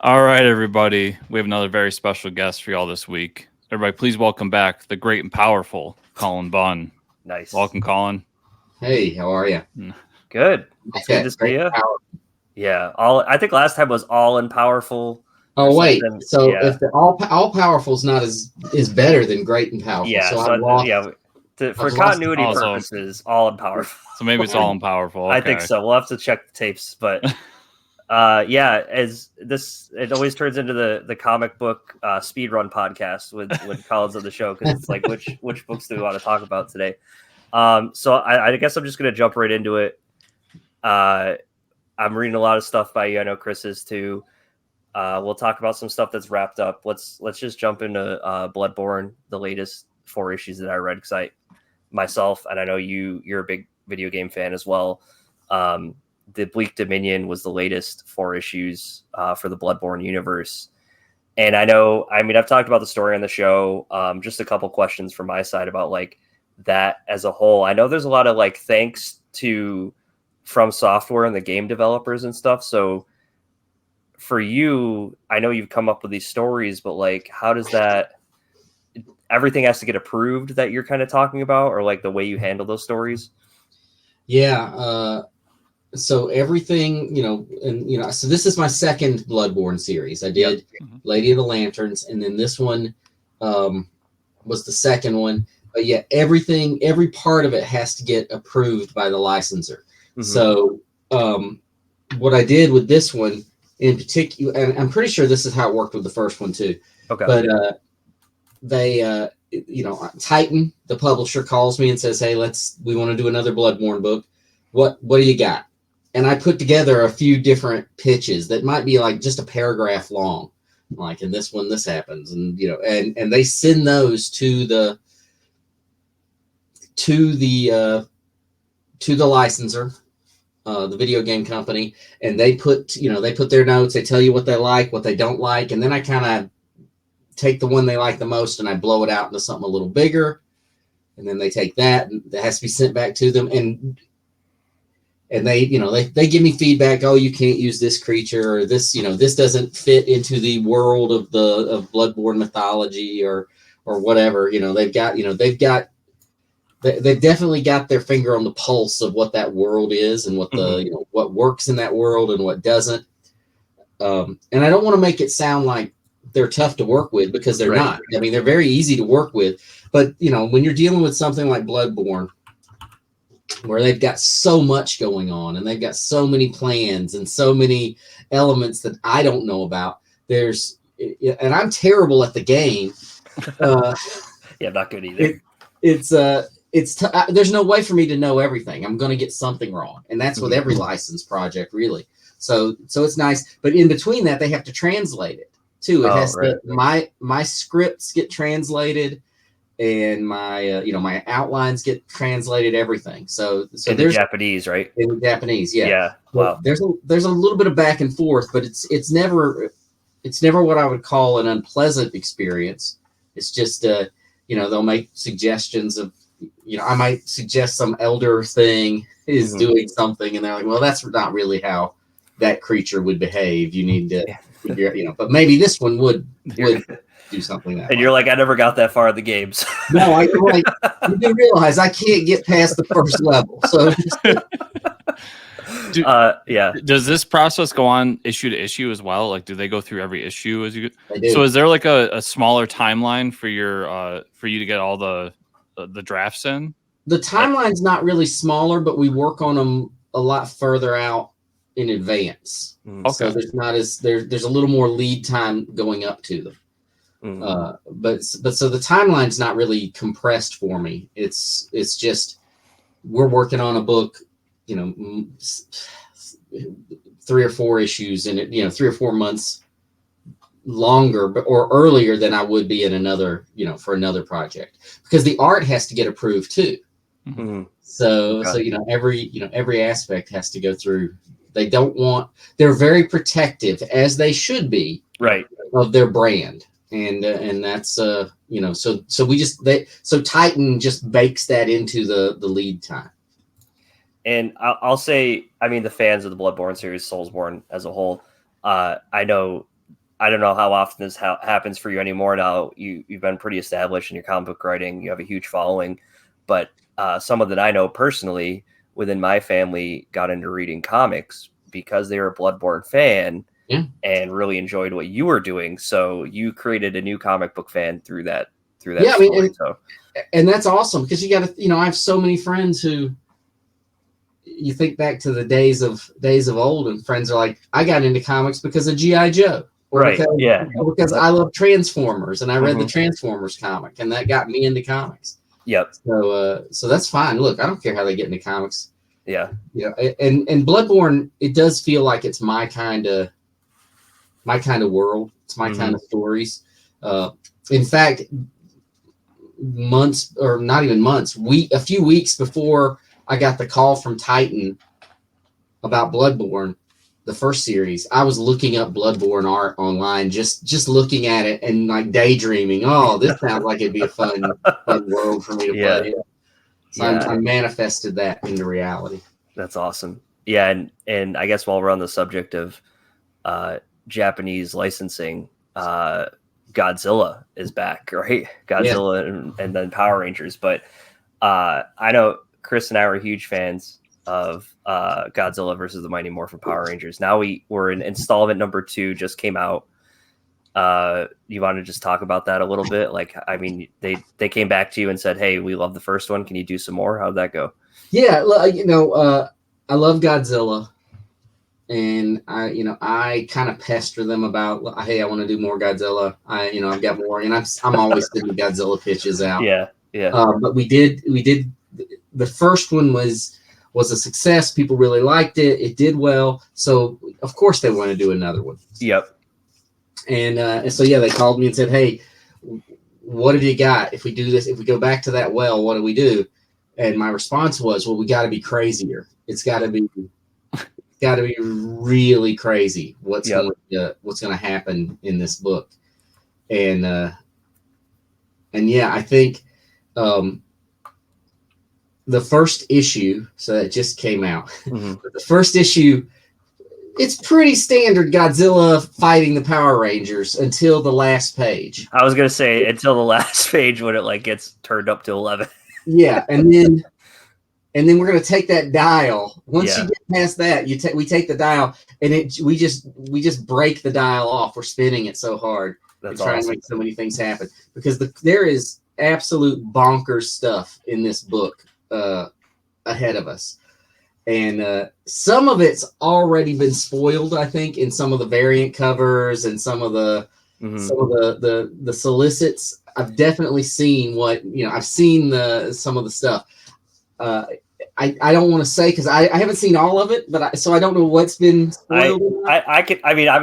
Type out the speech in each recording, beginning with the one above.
All right, everybody. We have another very special guest for y'all this week. Everybody, please welcome back the great and powerful Cullen Bunn. Nice. Welcome, Cullen. Hey, how are you? Good. It's good to see you. Yeah. I think last time was all and powerful. Oh wait, so if the all powerful is not is better than great and powerful. Yeah. For continuity purposes, all and powerful. So maybe it's all and powerful. Okay. I think so. We'll have to check the tapes, but it always turns into the comic book speedrun podcast with Collins on the show, because it's like which books do we want to talk about today? So I guess I'm just gonna jump right into it. I'm reading a lot of stuff by you. I know Chris is too. We'll talk about some stuff that's wrapped up. Let's just jump into Bloodborne, the latest 4 issues that I read, because I myself, and I know you're a big video game fan as well. The Bleak Dominion was the latest 4 issues for the Bloodborne universe. And I've talked about the story on the show. Just a couple questions from my side about like that as a whole. I know there's a lot of like thanks to From Software and the game developers and stuff. So for you, I know you've come up with these stories, but like, how does everything has to get approved that you're kind of talking about, or like the way you handle those stories? Yeah. So everything, so this is my second Bloodborne series. I did Lady of the Lanterns, and then this one was the second one. But yeah, every part of it has to get approved by the licensor. Mm-hmm. So what I did with this one in particular, and I'm pretty sure this is how it worked with the first one too. Okay. But Titan, the publisher, calls me and says, "Hey, we want to do another Bloodborne book. What do you got?" And I put together a few different pitches that might be like just a paragraph long, like in this one, this happens, and and they send those to the licensor, the video game company, and they put their notes. They tell you what they like, what they don't like, and then I kind of take the one they like the most and I blow it out into something a little bigger, and then they take that and that has to be sent back to them, and they give me feedback. Oh, you can't use this creature, or this this doesn't fit into the world of Bloodborne mythology, or whatever. They've definitely got their finger on the pulse of what that world is and what what works in that world and what doesn't. And I don't want to make it sound like they're tough to work with, because they're not. I mean, they're very easy to work with, but when you're dealing with something like Bloodborne, where they've got so much going on and they've got so many plans and so many elements that I don't know about, and I'm terrible at the game. Yeah, not good either. There's no way for me to know everything. I'm going to get something wrong, and that's with every license project, really. So it's nice, but in between that, they have to translate it too. It has to. My scripts get translated, and my my outlines get translated. Everything. So there's Japanese, right? In Japanese, yeah. Yeah. Wow. There's a little bit of back and forth, but it's never what I would call an unpleasant experience. It's just they'll make suggestions of, I might suggest some elder thing is doing something, and they're like, well, that's not really how that creature would behave. You need to figure out, but maybe this one would do something that and way. You're like, I never got that far in the games. No, you do realize I can't get past the first level. So Does this process go on issue to issue as well? Like, do they go through every issue as you? They do. So is there like a smaller timeline for you to get all the drafts in? The timeline's not really smaller, but we work on them a lot further out in advance. Okay. So there's a little more lead time going up to them. But so the timeline's not really compressed for me. It's just we're working on a book, 3 or 4 issues in it, 3 or 4 months longer or earlier than I would be in another, for another project, because the art has to get approved too. Mm-hmm. So every aspect has to go through. They're very protective, as they should be, right, of their brand. And that's so Titan just bakes that into the lead time. And I'll say, I mean, the fans of the Bloodborne series, Soulsborne as a whole, I know I don't know how often this happens for you anymore. Now you've been pretty established in your comic book writing. You have a huge following, but someone that I know personally within my family got into reading comics because they were a Bloodborne fan and really enjoyed what you were doing. So you created a new comic book fan through that. Yeah, I mean, and that's awesome because you got to, I have so many friends who. You think back to the days of old, and friends are like, I got into comics because of G.I. Joe. Or right. Because I love Transformers and I read the Transformers comic and that got me into comics. Yep. So that's fine. Look, I don't care how they get into comics. Yeah. And Bloodborne, it does feel like it's my kind of world. It's my kind of stories. In fact, months or not even months, a few weeks before I got the call from Titan about Bloodborne, the first series, I was looking up Bloodborne art online, just looking at it and like daydreaming. Oh, this sounds like it'd be a fun world for me to play. So I manifested that into reality. That's awesome. Yeah, and I guess while we're on the subject of Japanese licensing, Godzilla is back, right? Godzilla and then Power Rangers. But I know Chris and I were huge fans of Godzilla versus the Mighty Morphin Power Rangers. Now we're in installment number 2, just came out. You want to just talk about that a little bit? Like, I mean, they came back to you and said, "Hey, we love the first one. Can you do some more?" How'd that go? Yeah, I love Godzilla, and I kind of pester them about, hey, I want to do more Godzilla. I've got more, and I'm always sending Godzilla pitches out. Yeah. But we did. The first one was a success. People really liked it. It did well. So of course they want to do another one. Yep. And so they called me and said, "Hey, what have you got? If we do this, if we go back to that well, what do we do?" And my response was, "Well, we got to be crazier. It's got to be really crazy. What's going to happen in this book?" And I think. The first issue, so that just came out. The first issue, it's pretty standard Godzilla fighting the Power Rangers until the last page. I was gonna say until the last page when it gets turned up to 11. Yeah, and then we're gonna take that dial. Once you get past that, we take the dial, and we just break the dial off. We're spinning it so hard. That's trying to make so many things happen because there is absolute bonkers stuff in this book ahead of us, and some of it's already been spoiled, I think, in some of the variant covers and some of the solicits. I've definitely seen I've seen some of the stuff. I don't want to say because I haven't seen all of it, but so I don't know what's been spoiled. I'm a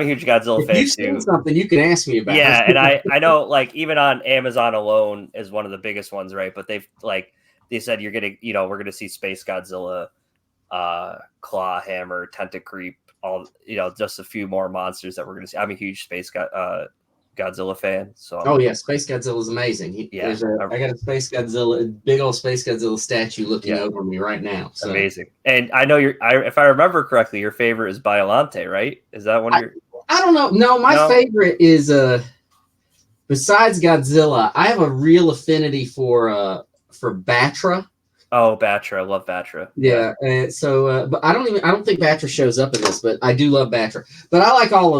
huge Godzilla fan too. If you've seen something, you can ask me about. Yeah, and I know, like, even on Amazon alone is one of the biggest ones, right? But they said we're gonna see Space Godzilla, Claw Hammer, Tentacreep, all just a few more monsters that we're gonna see. I'm a huge Space Godzilla fan. So Space Godzilla is amazing. I got a Space Godzilla, a big old Space Godzilla statue looking over me right now. So. Amazing. And I know if I remember correctly, your favorite is Biollante, right? Is that one of your? I don't know. No, my favorite is besides Godzilla, I have a real affinity for Batra. Oh, Batra! I love Batra. Yeah, but I don't think Batra shows up in this, but I do love Batra. But I like all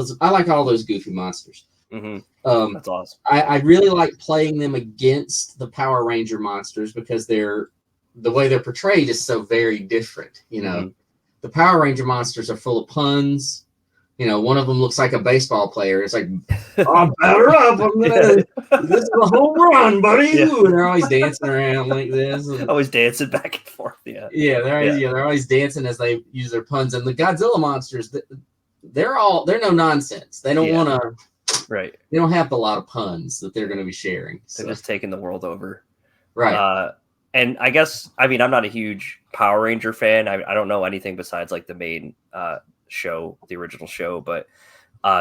those goofy monsters. That's awesome. I really like playing them against the Power Ranger monsters because the way they're portrayed is so very different. The Power Ranger monsters are full of puns. One of them looks like a baseball player. It's like, "I'm batter up. This is a home run, buddy." Yeah. And they're always dancing around like this. Always dancing back and forth. Yeah. Yeah, they're always dancing as they use their puns. And the Godzilla monsters, they're no nonsense. They don't want to. Right. They don't have a lot of puns that they're going to be sharing. They're just taking the world over. Right. And I guess, I'm not a huge Power Ranger fan. I don't know anything besides like the main show, the original show. But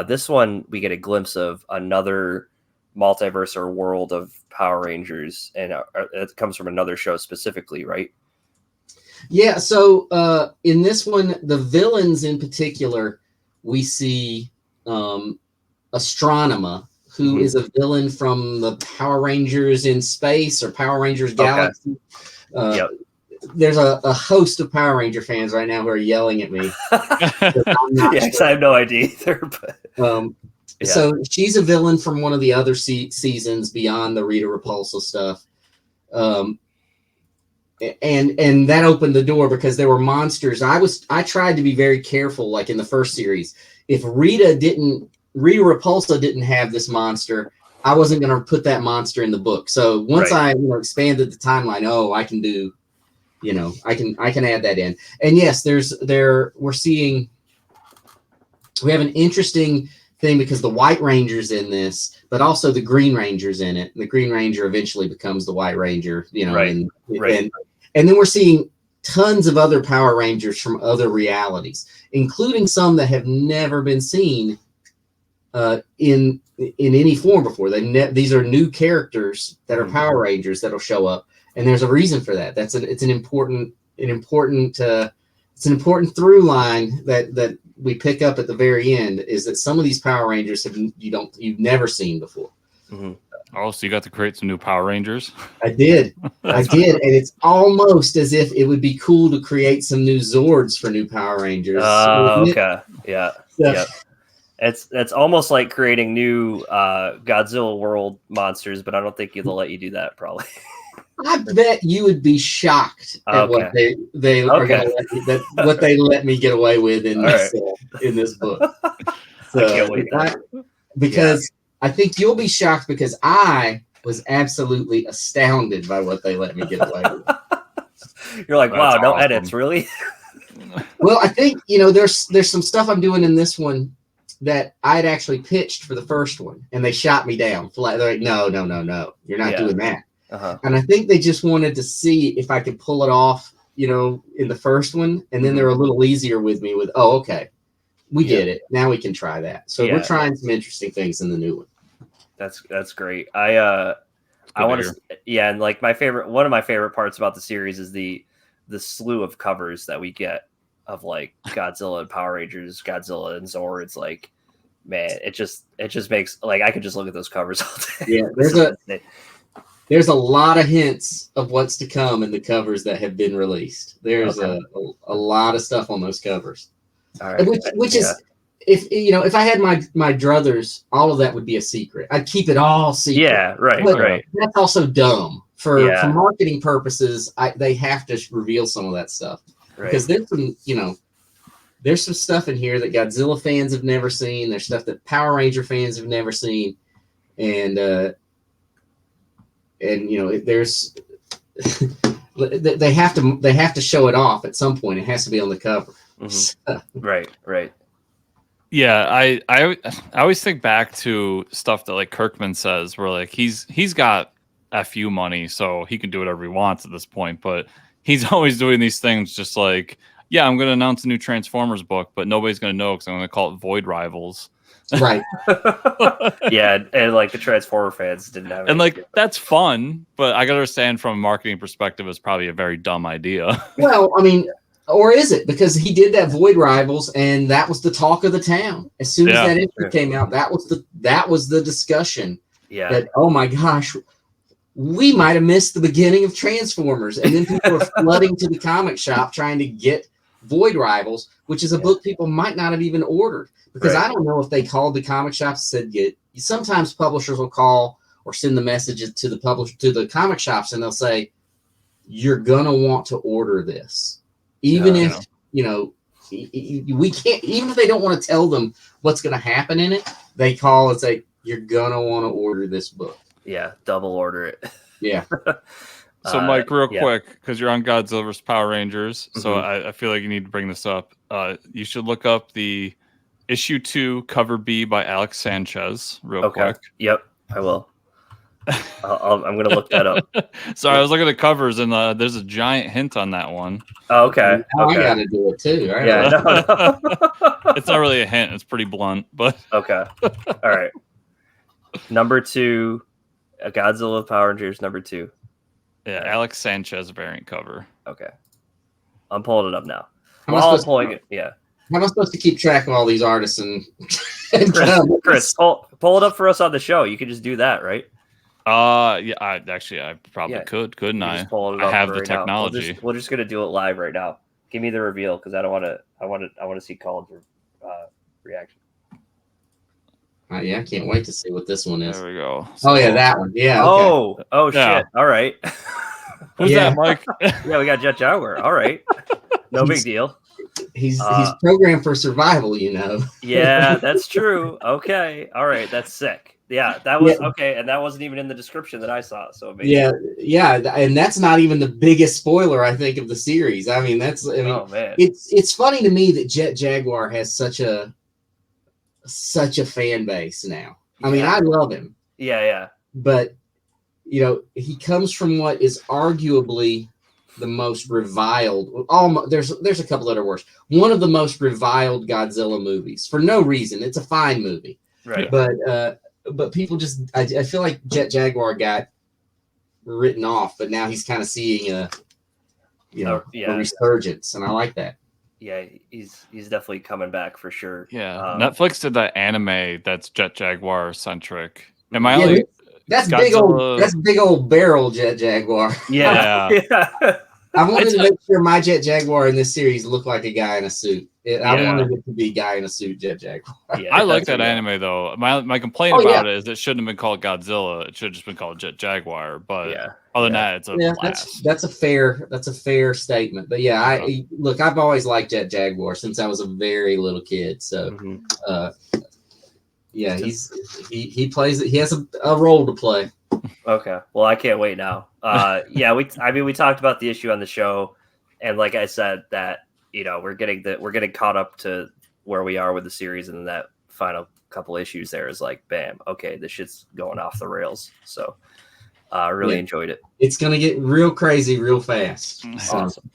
this one, we get a glimpse of another multiverse or world of Power Rangers. And it comes from another show specifically, right? Yeah. So in this one, the villains in particular, we see Astronema, who is a villain from the Power Rangers in Space or Power Rangers Galaxy. Yep. There's a host of Power Ranger fans right now who are yelling at me. Because I have no idea either. But so she's a villain from one of the other seasons beyond the Rita Repulsa stuff. And that opened the door because there were monsters. I tried to be very careful, like in the first series. If Rita Repulsa didn't have this monster, I wasn't going to put that monster in the book. So once I expanded the timeline, I can do, I can add that in. And yes, we have an interesting thing because the White Ranger's in this, but also the Green Ranger's in it. The Green Ranger eventually becomes the White Ranger, and then we're seeing tons of other Power Rangers from other realities, including some that have never been seen in any form before. These are new characters that are Power Rangers that'll show up, and there's a reason for that. It's an important through line that we pick up at the very end, is that some of these Power Rangers you've never seen before. Mm-hmm. Oh, so you got to create some new Power Rangers? I did, and it's almost as if it would be cool to create some new Zords for new Power Rangers. Okay, yeah. It's almost like creating new Godzilla world monsters, but I don't think they'll let you do that probably. I bet you would be shocked at what they are going to what they let me get away with in this book. So, I can't wait. Because I think you'll be shocked, because I was absolutely astounded by what they let me get away with. You're like, wow, no edits, really? Well, I think there's some stuff I'm doing in this one that I'd actually pitched for the first one, and they shot me down. They're like, no, you're not doing that. And I think they just wanted to see if I could pull it off, in the first one, and then they're a little easier with me with, we get it. Now we can try that. So we're trying some interesting things in the new one. That's great. I want to, and like one of my favorite parts about the series is the slew of covers that we get of like Godzilla and Power Rangers, Godzilla and Zords. Like, man, it just makes, like, I could just look at those covers all day. Yeah, there's a lot of hints of what's to come in the covers that have been released. There's a lot of stuff on those covers, which is, if I had my druthers, all of that would be a secret. I'd keep it all secret. Yeah, right. That's also dumb for marketing purposes. They have to reveal some of that stuff because there's some, there's some stuff in here that Godzilla fans have never seen. There's stuff that Power Ranger fans have never seen, and there's they have to show it off at some point. It has to be on the cover. Right. Yeah, I always think back to stuff that like Kirkman says, where like he's got FU money, so he can do whatever he wants at this point. But he's always doing these things, just like, I'm going to announce a new Transformers book, but nobody's going to know because I'm going to call it Void Rivals. Right. And like the Transformer fans didn't have. And like that's fun, but I got to understand from a marketing perspective, it's probably a very dumb idea. Well, I mean. Or is it? Because he did that Void Rivals, and that was the talk of the town. As soon as that issue came out, that was the discussion. Yeah. That, oh my gosh, we might have missed the beginning of Transformers, and then people are flooding to the comic shop trying to get Void Rivals, which is a book people might not have even ordered, because I don't know if they called the comic shops and said, sometimes publishers will call or send the messages to the comic shops, and they'll say, you're gonna want to order this. Even if, we can't, even if they don't want to tell them what's going to happen in it, they call and say, you're going to want to order this book. Yeah, double order it. Yeah. So, Mike, real quick, because you're on Godzilla vs. Power Rangers, so I feel like you need to bring this up. You should look up the issue 2, cover B by Alex Sanchez real quick. Yep, I will. I'm going to look that up. Sorry, I was looking at the covers, and there's a giant hint on that one. Oh, okay. I got to do it too. Right? Yeah, no. It's not really a hint. It's pretty blunt, but okay. All right. Number 2, Godzilla Power Rangers number 2. Yeah, Alex Sanchez variant cover. Okay. I'm pulling it up now. How am I pulling it. Yeah. How am I supposed to keep track of all these artists and Chris, pull it up for us on the show. You could just do that, right? Yeah, I probably could, couldn't I? Just pull it I up have right the technology. Now. We're just gonna do it live right now. Give me the reveal because I want to see Cullen's reaction. Yeah, I can't wait to see what this one is. There we go. So, yeah, that one. Yeah. Okay. Oh shit! All right. Who's that, Mike? Yeah, we got Jet Jaguar. All right, no big deal. He's programmed for survival, you know. Yeah, that's true. Okay, all right, that's sick. Yeah, that was okay, and that wasn't even in the description that I saw. So amazing. Yeah, and that's not even the biggest spoiler I think of the series. I mean, oh man, it's funny to me that Jet Jaguar has such a fan base now. I mean, I love him. Yeah. But you know, he comes from what is arguably the most reviled. There's a couple that are worse. One of the most reviled Godzilla movies for no reason. It's a fine movie, right? But people just, I feel like Jet Jaguar got written off, but now he's kind of seeing a resurgence, and I like that. Yeah, he's definitely coming back for sure. Yeah, Netflix did that anime that's Jet Jaguar centric. Am I only? That's Godzilla... big old barrel Jet Jaguar. Yeah. I wanted to make sure my Jet Jaguar in this series looked like a guy in a suit. I wanted it to be a guy in a suit Jet Jaguar. I like that anime though. My complaint about it is it shouldn't have been called Godzilla. It should have just been called Jet Jaguar. But other than that, it's a blast. That's a fair statement. But I've always liked Jet Jaguar since I was a very little kid. So he plays it. He has a role to play. Okay. Well, I can't wait now. We talked about the issue on the show, and like I said, that we're getting caught up to where we are with the series, and then that final couple issues there is like, bam, okay, this shit's going off the rails. So, I really enjoyed it. It's gonna get real crazy real fast. Awesome.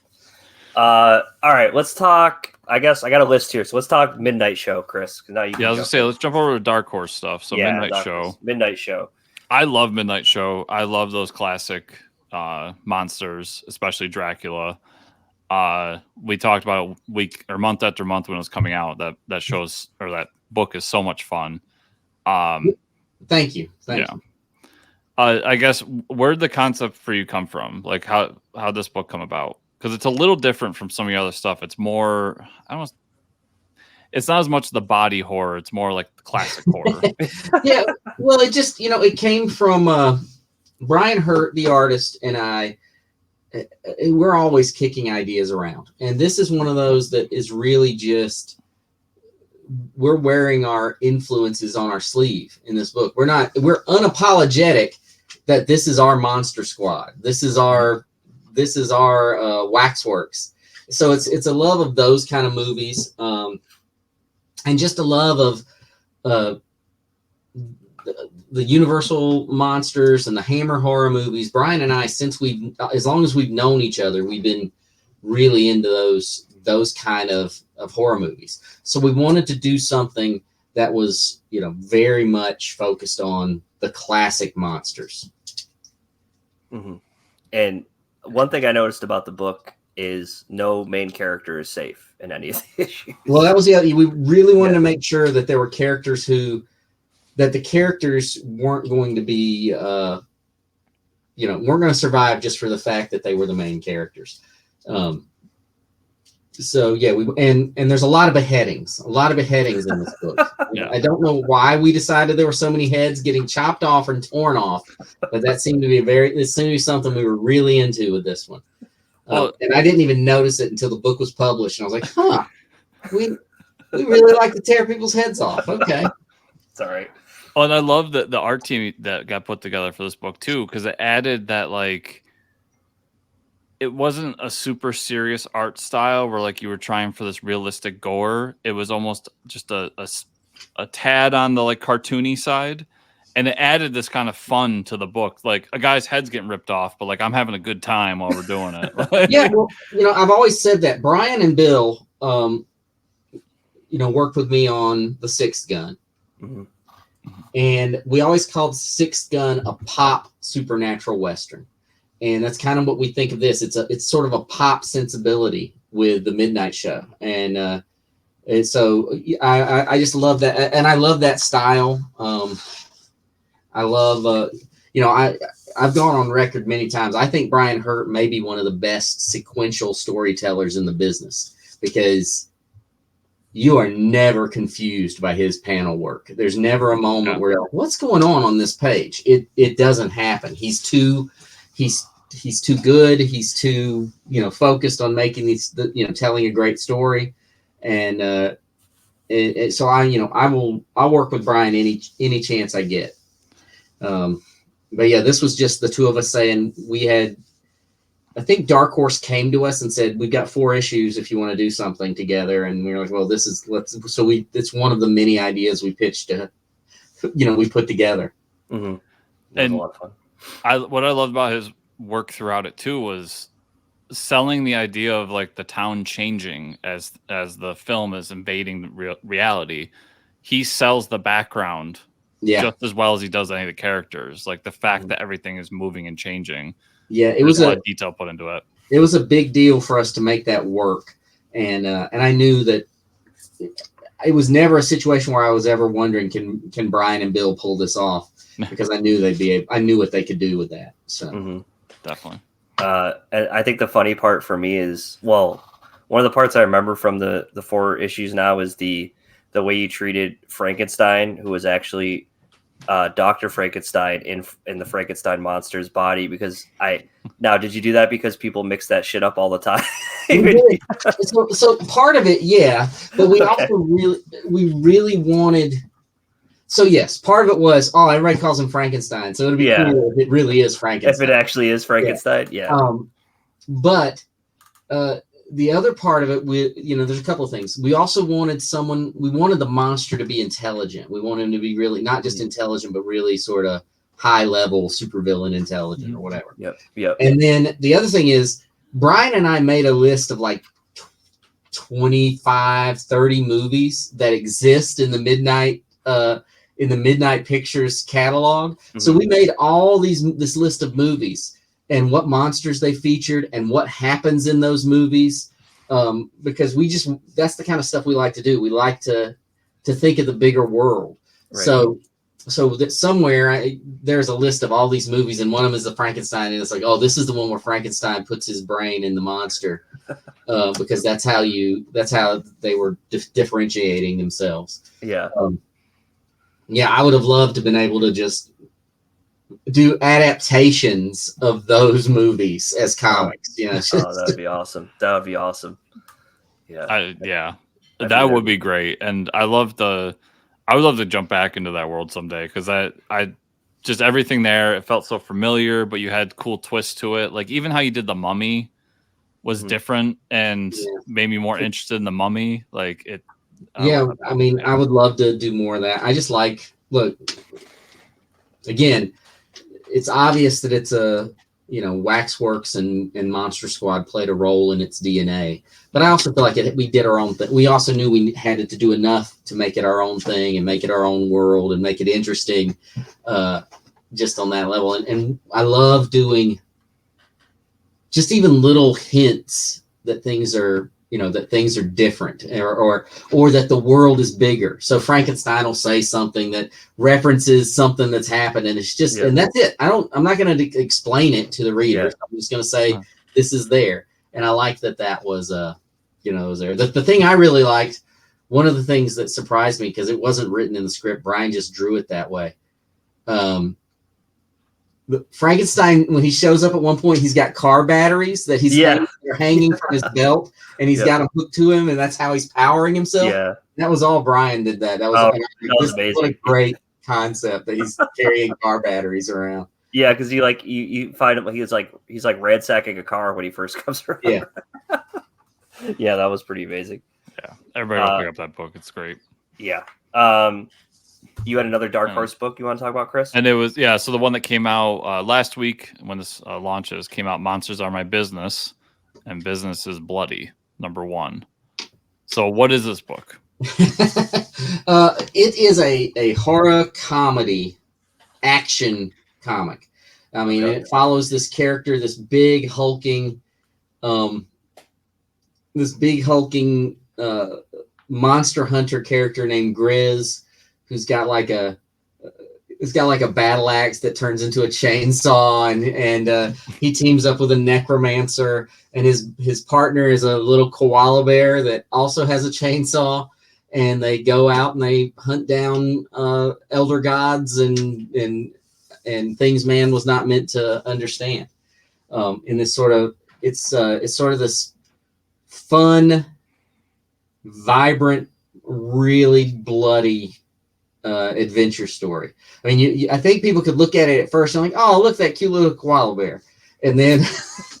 All right, let's talk. I guess I got a list here, so let's talk Midnight Show, Chris. Now you. I was gonna say let's jump over to Dark Horse stuff. So Midnight Show. I love Midnight Show. I love those classic monsters, especially Dracula. We talked about it month after month when it was coming out. That shows or that book is so much fun. Thank you. Thank you. I guess where did the concept for you come from? Like how this book come about? Because it's a little different from some of the other stuff. It's more it's not as much the body horror. It's more like the classic horror. Yeah. Well, it just, it came from Brian Hurt, the artist, and I. We're always kicking ideas around. And this is one of those that is really just, we're wearing our influences on our sleeve in this book. We're unapologetic that this is our Monster Squad. This is our Waxworks. So it's a love of those kind of movies. And just a love of the Universal monsters and the Hammer horror movies. Brian and I, as long as we've known each other, we've been really into those kind of horror movies. So we wanted to do something that was, very much focused on the classic monsters. Mm-hmm. And one thing I noticed about the book is no main character is safe in any of the issues. Well, that was we really wanted to make sure that there were characters that the characters weren't going to be, weren't going to survive just for the fact that they were the main characters. So yeah, and there's a lot of beheadings in this book. I don't know why we decided there were so many heads getting chopped off and torn off, but that seemed to be something we were really into with this one. And I didn't even notice it until the book was published, and I was like, we really like to tear people's heads off. Okay. It's all right. Oh, and I love the art team that got put together for this book too, because it added that it wasn't a super serious art style where you were trying for this realistic gore. It was almost just a tad on the cartoony side, and it added this kind of fun to the book. Like a guy's head's getting ripped off, but I'm having a good time while we're doing it. Yeah, well, I've always said that Brian and Bill, worked with me on The Sixth Gun. Mm-hmm. And we always called Sixth Gun a pop supernatural Western. And that's kind of what we think of this. It's sort of a pop sensibility with the Midnight Show. And And so I just love that, and I love that style. I love I've gone on record many times. I think Brian Hurt may be one of the best sequential storytellers in the business, because you are never confused by his panel work. There's never a moment where you're like, what's going on this page? It doesn't happen. He's too good. He's too focused on making these telling a great story, and so I'll work with Brian any chance I get. But yeah, this was just the two of us saying we had. I think Dark Horse came to us and said, "We've got 4 issues if you want to do something together." And we were like, "Well, it's one of the many ideas we pitched to, we put together." Mm-hmm. It was a lot of fun. What I loved about his work throughout it too was selling the idea of like the town changing as the film is invading the reality. He sells the background just as well as he does any of the characters, like the fact that everything is moving and changing. Yeah, it was a lot of detail put into it. It was a big deal for us to make that work, and I knew that it was never a situation where I was ever wondering, can Brian and Bill pull this off, because I knew I knew what they could do with that. So definitely. I think the funny part for me is, one of the parts I remember from the 4 issues now is the way you treated Frankenstein, who was actually Dr. Frankenstein in the Frankenstein monster's body. Because did you do that because people mix that shit up all the time? so part of it, yeah, but we also really wanted. So yes, part of it was, everybody calls him Frankenstein, so it'd be cool if it really is Frankenstein. If it actually is Frankenstein, But the other part of it, there's a couple of things. We also wanted we wanted the monster to be intelligent. We wanted him to be really not just intelligent, but really sort of high level supervillain intelligent or whatever. Yep. And then the other thing is, Brian and I made a list of like 25, 30 movies that exist in the Midnight Pictures catalog. So we made all this list of movies and what monsters they featured and what happens in those movies, because that's the kind of stuff we like to do. We like to think of the bigger world. Right. So that somewhere there's a list of all these movies, and one of them is the Frankenstein, and it's like, this is the one where Frankenstein puts his brain in the monster, because that's how they were differentiating themselves. Yeah. I would have loved to have been able to just do adaptations of those movies as comics. That would be awesome. Yeah. That would be great. And I would love to jump back into that world someday, because I just everything there, it felt so familiar, but you had cool twists to it. Like even how you did the Mummy was different and made me more interested in the Mummy. Like it. I would love to do more of that. I just look, again, it's obvious that it's Waxworks and Monster Squad played a role in its DNA, but I also feel like we did our own thing. We also knew we had to do enough to make it our own thing and make it our own world and make it interesting, just on that level. And I love doing just even little hints that things are different, or that the world is bigger. So Frankenstein will say something that references something that's happened, and it's just, and that's it. I'm not going to explain it to the reader. Yeah. I'm just going to say this is there. And I like that was, was there. The thing I really liked, one of the things that surprised me, because it wasn't written in the script, Brian just drew it that way. Frankenstein, when he shows up at one point, he's got car batteries that they're hanging from his belt, and he's got them hooked to him, and that's how he's powering himself. Yeah, that was all Brian did that. That was amazing. What a great concept that he's carrying car batteries around. Yeah, because you find him, he's like ransacking a car when he first comes around. Yeah, yeah, that was pretty amazing. Yeah, everybody will pick up that book. It's great. Yeah. You had another Dark Horse book you want to talk about, Chris? And it was, so the one that came out last week when this launches came out, Monsters Are My Business, and Business is Bloody, #1. So what is this book? It is a horror comedy action comic. I mean, it follows this character, this big hulking monster hunter character named Grizz, who's got like a battle axe that turns into a chainsaw, and he teams up with a necromancer, and his partner is a little koala bear that also has a chainsaw, and they go out and they hunt down elder gods and things man was not meant to understand. In this sort of it's sort of this fun, vibrant, really bloody adventure story. I mean, I think people could look at it at first and like, oh, look, that cute little koala bear, and then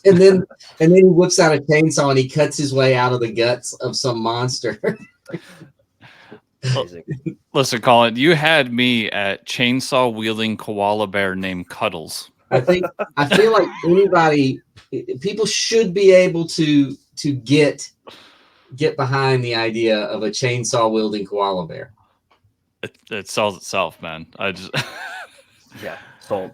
and then he whips out a chainsaw and he cuts his way out of the guts of some monster. Listen, Colin, you had me at chainsaw wielding koala bear named Cuddles. I feel like people should be able to get behind the idea of a chainsaw wielding koala bear. It sells itself, man. I just yeah, sold.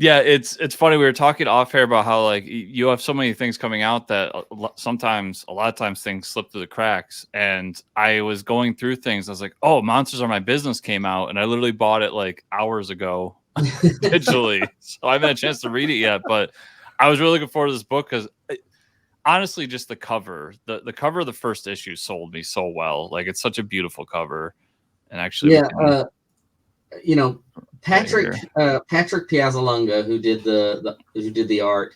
Yeah, it's funny. We were talking off air about how like you have so many things coming out that sometimes, a lot of times, things slip through the cracks. And I was going through things. I was like, "Oh, Monsters Are My Business came out," and I literally bought it like hours ago digitally. So I haven't had a chance to read it yet, but I was really looking forward to this book because honestly, just the cover, the cover of the first issue sold me so well. Like it's such a beautiful cover, and actually, yeah, you know. Patrick Piazzalunga, who did the art,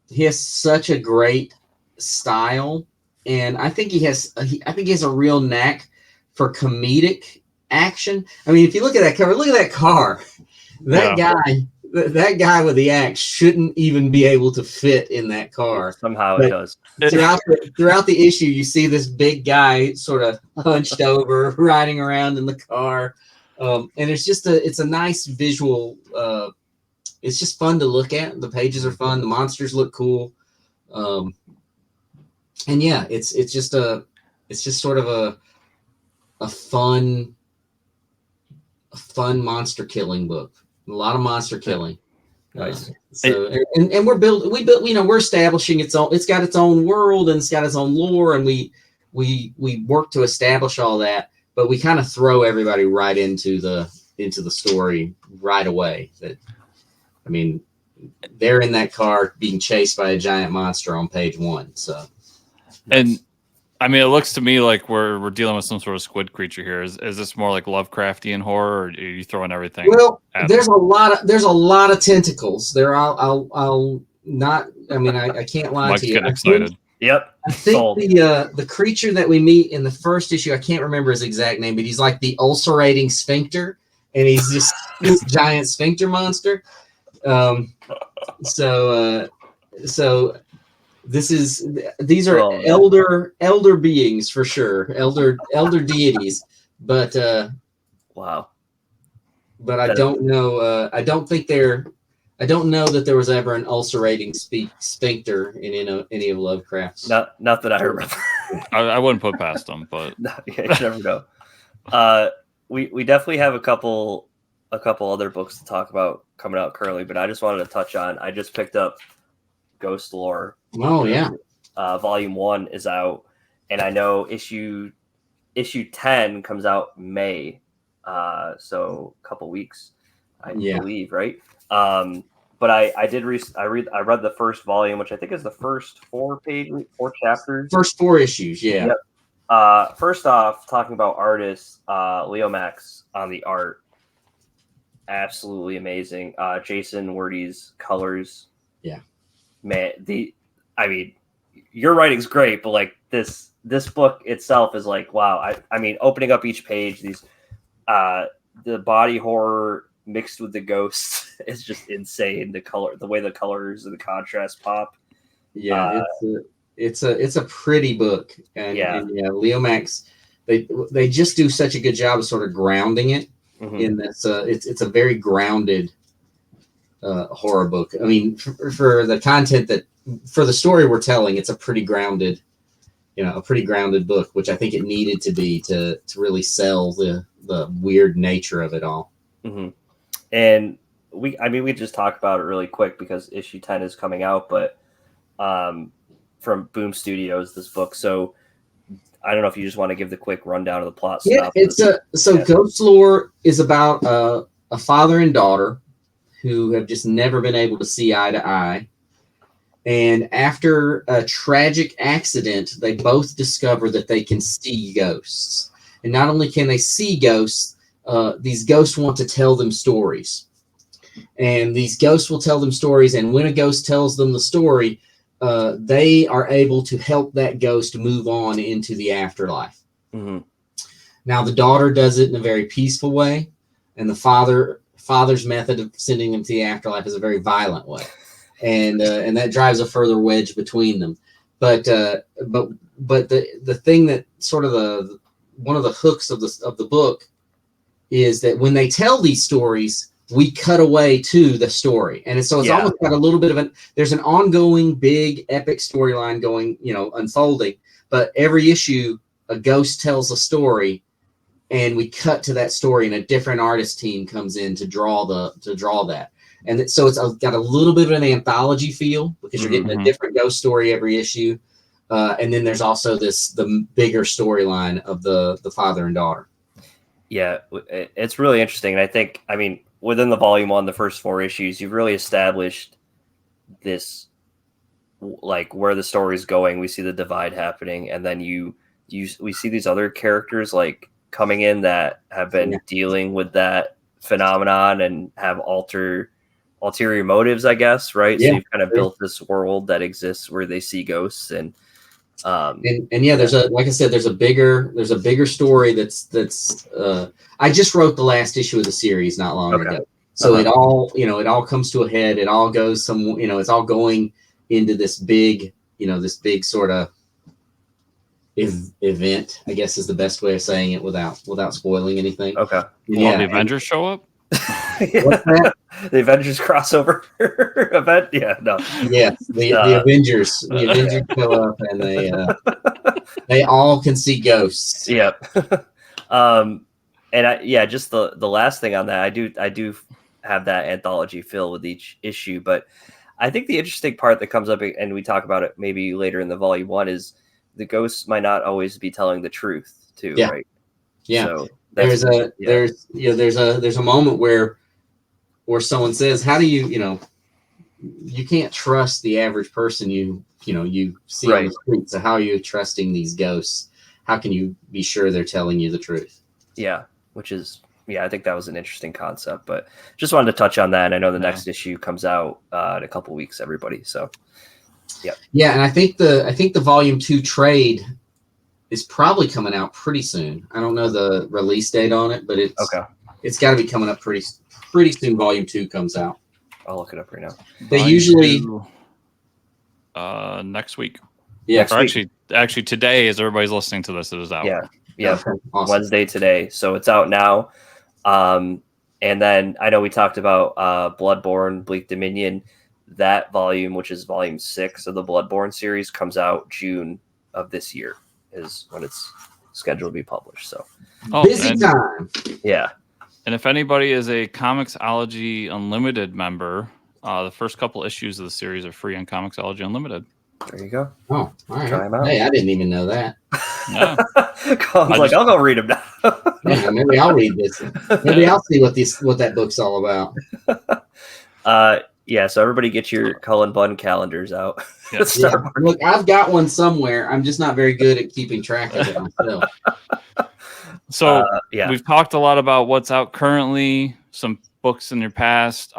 he has such a great style, and I think he has a real knack for comedic action. I mean, if you look at that cover, look at that car. That guy with the axe shouldn't even be able to fit in that car. Somehow it does. Throughout the issue, you see this big guy sort of hunched over, riding around in the car. And it's a nice visual. It's just fun to look at. The pages are fun. The monsters look cool. And yeah, it's just sort of a fun monster killing book. A lot of monster killing. Nice. And we're establishing its own. It's got its own world and it's got its own lore, and we work to establish all that. But we kind of throw everybody right into the story right away. I mean, they're in that car being chased by a giant monster on page 1. So, and I mean, it looks to me like we're dealing with some sort of squid creature here. Is this more like Lovecraftian horror, or are you throwing everything? Well, there's a lot of tentacles. I'll not. I mean, I can't lie Mike's to you. getting excited. Yep. I think the creature that we meet in the first issue, I can't remember his exact name, but he's like the ulcerating sphincter, and he's just this giant sphincter monster. So these are elder beings for sure, elder deities, but wow. But I don't know. I don't know that there was ever an ulcerating sphincter in any of Lovecraft's. Not that I remember. I wouldn't put past them, but you never know. We definitely have a couple other books to talk about coming out currently, but I just wanted to touch on. I just picked up Ghost Lore. Oh yeah. Volume 1 is out, and I know issue 10 comes out May. So a couple weeks, I believe, right? But I read the first volume, which I think is the first 4 chapters. First 4 issues, yeah. Yep. First off, talking about artists, Leo Max on the art, absolutely amazing. Jason Werdy's colors, yeah. Man, I mean, your writing's great, but like this book itself is like, wow. I mean, opening up each page, these the body horror mixed with the ghosts is just insane. The way the colors and the contrast pop. Yeah, it's a pretty book, and Leo Max, they just do such a good job of sort of grounding it in this. It's a very grounded horror book. I mean, for the content for the story we're telling, it's a pretty grounded book, which I think it needed to be to really sell the weird nature of it all. Mm-hmm. And we just talk about it really quick because issue 10 is coming out, but from Boom Studios, this book. So I don't know if you just want to give the quick rundown of the plot. Yeah, Ghost Lore is about a father and daughter who have just never been able to see eye to eye. And after a tragic accident, they both discover that they can see ghosts. And not only can they see ghosts, these ghosts want to tell them stories. And these ghosts will tell them stories. And when a ghost tells them the story, they are able to help that ghost move on into the afterlife. Mm-hmm. Now, the daughter does it in a very peaceful way. And the father's method of sending them to the afterlife is a very violent way. And that drives a further wedge between them. But the thing that sort of one of the hooks of the book is that when they tell these stories, we cut away to the story, and it's almost got a little bit of there's an ongoing big epic storyline going, unfolding. But every issue, a ghost tells a story, and we cut to that story, and a different artist team comes in to draw that. And so it's got a little bit of an anthology feel because you're getting a different ghost story every issue. And then there's also the bigger storyline of the father and daughter. Yeah, it's really interesting. And I think, within the volume 1, the first 4 issues, you've really established this, like, where the story is going. We see the divide happening. And then we see these other characters like coming in that have been dealing with that phenomenon and have ulterior motives, I guess, right? So you've kind of built this world that exists where they see ghosts and there's a bigger story that's I just wrote the last issue of the series not long ago. So it all comes to a head. It all goes it's all going into this big sort of event, I guess is the best way of saying it without spoiling anything. Okay. Will the Avengers show up? What's that? The Avengers crossover event? Yeah, no. Yes, the Avengers. The Avengers show up and they all can see ghosts. Yep. Just the last thing on that, I do have that anthology feel with each issue, but I think the interesting part that comes up, and we talk about it maybe later in the volume 1, is the ghosts might not always be telling the truth too, right? Yeah. So there's a moment where someone says, how do you can't trust the average person you see on the street. So how are you trusting these ghosts? How can you be sure they're telling you the truth? Yeah. Which is, I think that was an interesting concept, but just wanted to touch on that. And I know the next issue comes out in a couple weeks, everybody. So yeah. And I think the volume 2 trade is probably coming out pretty soon. I don't know the release date on it, but it's got to be coming up pretty soon. Volume 2 comes out. I'll look it up right now. They usually next week. Yeah. Or actually today, as everybody's listening to this, it is out. Yeah. Okay. Awesome. Wednesday today. So it's out now. And then I know we talked about Bloodborne, Bleak Dominion. That volume, which is volume 6 of the Bloodborne series, comes out June of this year is when it's scheduled to be published. So busy time. Yeah. And if anybody is a Comixology Unlimited member, the first couple issues of the series are free on Comixology Unlimited. There you go. Oh, all right. Try them out. Hey, I didn't even know that. Yeah. I'll go read them now. Maybe I'll read this. Maybe I'll see what that book's all about. So everybody get your Cullen Bunn calendars out. Look, I've got one somewhere. I'm just not very good at keeping track of it myself. So we've talked a lot about what's out currently, some books in your past.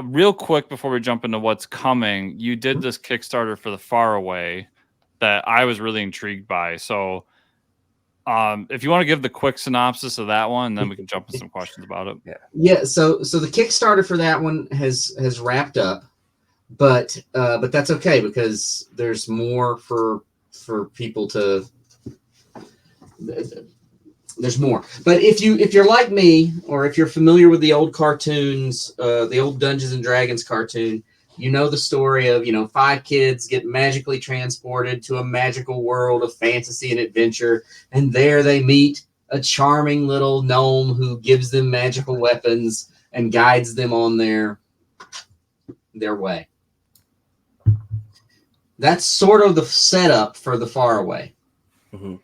Real quick before we jump into what's coming, you did this Kickstarter for The Faraway that I was really intrigued by. So if you want to give the quick synopsis of that one, then we can jump into some questions about it. Yeah. So the Kickstarter for that one has wrapped up, but that's okay because there's more for people to. There's more. But if you're like me, or if you're familiar with the old cartoons, the old Dungeons and Dragons cartoon, you know the story of 5 kids get magically transported to a magical world of fantasy and adventure, and there they meet a charming little gnome who gives them magical weapons and guides them on their way. That's sort of the setup for The Faraway. Mm-hmm.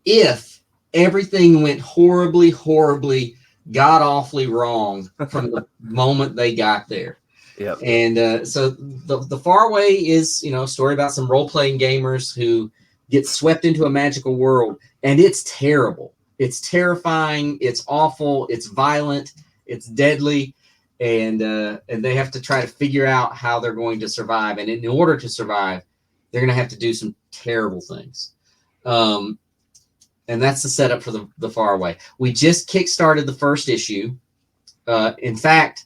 If everything went horribly, god awfully wrong from the moment they got there. Yep. And so the Faraway is, a story about some role-playing gamers who get swept into a magical world, and it's terrible. It's terrifying. It's awful. It's violent. It's deadly, and they have to try to figure out how they're going to survive. And in order to survive, they're going to have to do some terrible things. And that's the setup for the Faraway. We just kickstarted the first issue. In fact,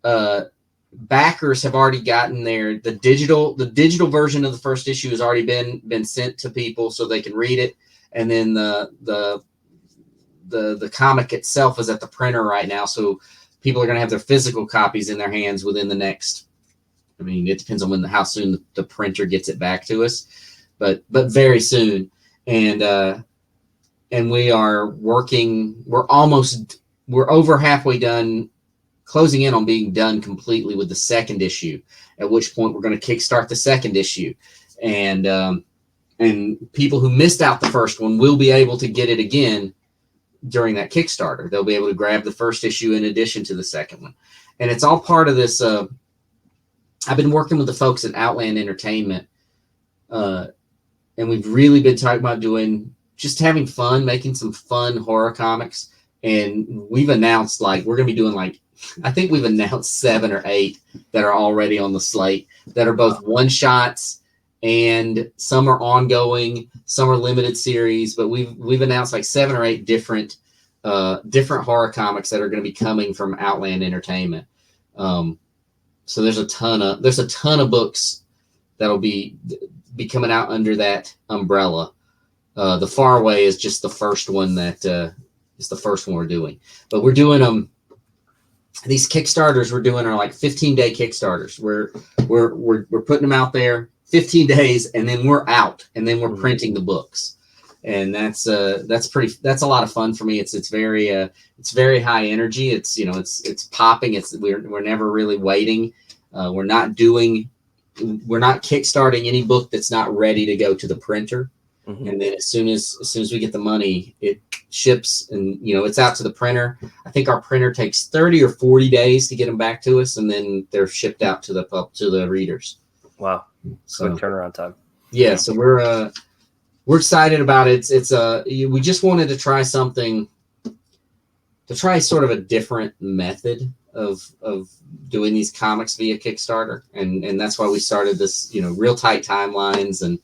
backers have already gotten there. The digital version of the first issue has already been sent to people so they can read it, and then the comic itself is at the printer right now, so people are going to have their physical copies in their hands within the next. I mean, it depends on how soon the printer gets it back to us, but very soon. And we are working. We're over halfway done, closing in on being done completely with the second issue, at which point we're going to kickstart the second issue. And people who missed out the first one will be able to get it again during that Kickstarter. They'll be able to grab the first issue in addition to the second one. And it's all part of this. I've been working with the folks at Outland Entertainment, and we've really been talking about just having fun, making some fun horror comics. And we've announced, we're going to be doing, I think we've announced 7 or 8 that are already on the slate that are both one-shots, and some are ongoing, some are limited series, but we've announced 7 or 8 different horror comics that are going to be coming from Outland Entertainment. So there's a ton of books that'll be coming out under that umbrella. The Faraway is just the first one is the first one we're doing, but we're doing these Kickstarters we're doing are 15-day Kickstarters. We're putting them out there 15 days, and then we're out, and then we're printing the books, and that's a lot of fun for me. It's very high energy. It's popping. We're never really waiting. We're not kickstarting any book that's not ready to go to the printer. Mm-hmm. And then as soon as we get the money, it ships, and it's out to the printer. I think our printer takes 30 or 40 days to get them back to us, and then they're shipped out to the readers. Wow. So quick turnaround time. Yeah, so we're excited about it. We just wanted to try something, to try sort of a different method of doing these comics via Kickstarter, and that's why we started this, real tight timelines, and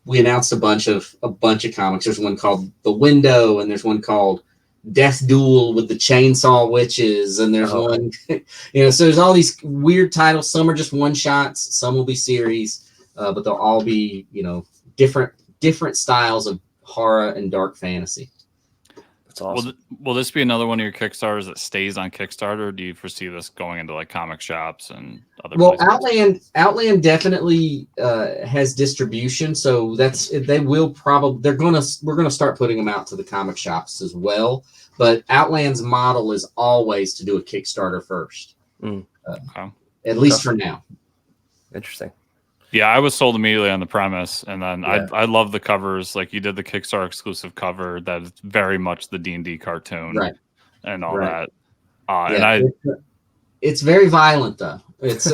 we announced a bunch of comics. There's one called The Window, and there's one called Death Duel with the Chainsaw Witches, and there's one, so there's all these weird titles. Some are just one shots, some will be series, but they'll all be, different styles of horror and dark fantasy. That's awesome. Will this be another one of your Kickstarters that stays on Kickstarter? Or do you foresee this going into comic shops and other places? Outland definitely has distribution, so we're gonna start putting them out to the comic shops as well. But Outland's model is always to do a Kickstarter first, at least for now. Interesting. Yeah, I was sold immediately on the premise, and then I love the covers. You did the Kickstarter exclusive cover that is very much the D&D cartoon, right, and all that. It's very violent though. It's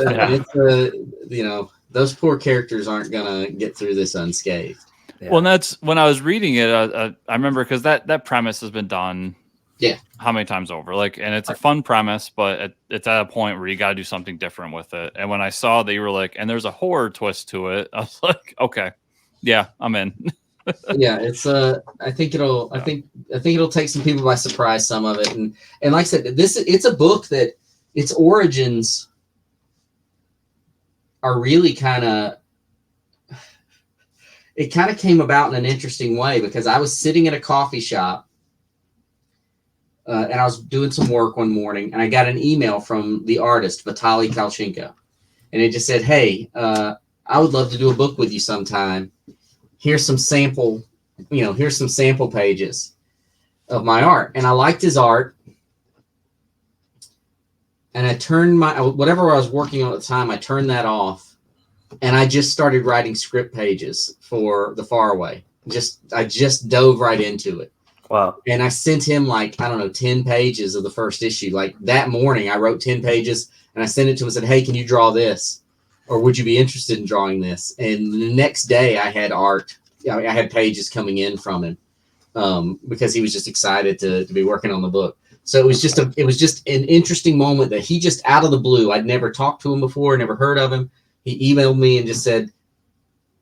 those poor characters aren't gonna get through this unscathed. Yeah. Well, and that's when I was reading it. I remember because that premise has been done. Yeah. How many times over? And it's a fun premise, but it's at a point where you got to do something different with it. And when I saw that you were and there's a horror twist to it, I was like, okay, yeah, I'm in. Yeah, it's I think it'll take some people by surprise, some of it, and like I said, it's a book that its origins are really kind of came about in an interesting way, because I was sitting at a coffee shop. And I was doing some work one morning, and I got an email from the artist, Vitaly Kalchenko. And it just said, hey, I would love to do a book with you sometime. Here's some sample pages of my art. And I liked his art. And I turned whatever I was working on at the time, I turned that off. and I just started writing script pages for The Faraway. I just dove right into it. Wow. And I sent him like, I don't know, 10 pages of the first issue. Like that morning I wrote 10 pages and I sent it to him and said, hey, can you draw this? Or would you be interested in drawing this? And the next day I had art. I had pages coming in from him because he was just excited to be working on the book. So it was just an interesting moment that he just out of the blue, I'd never talked to him before, never heard of him. He emailed me and just said,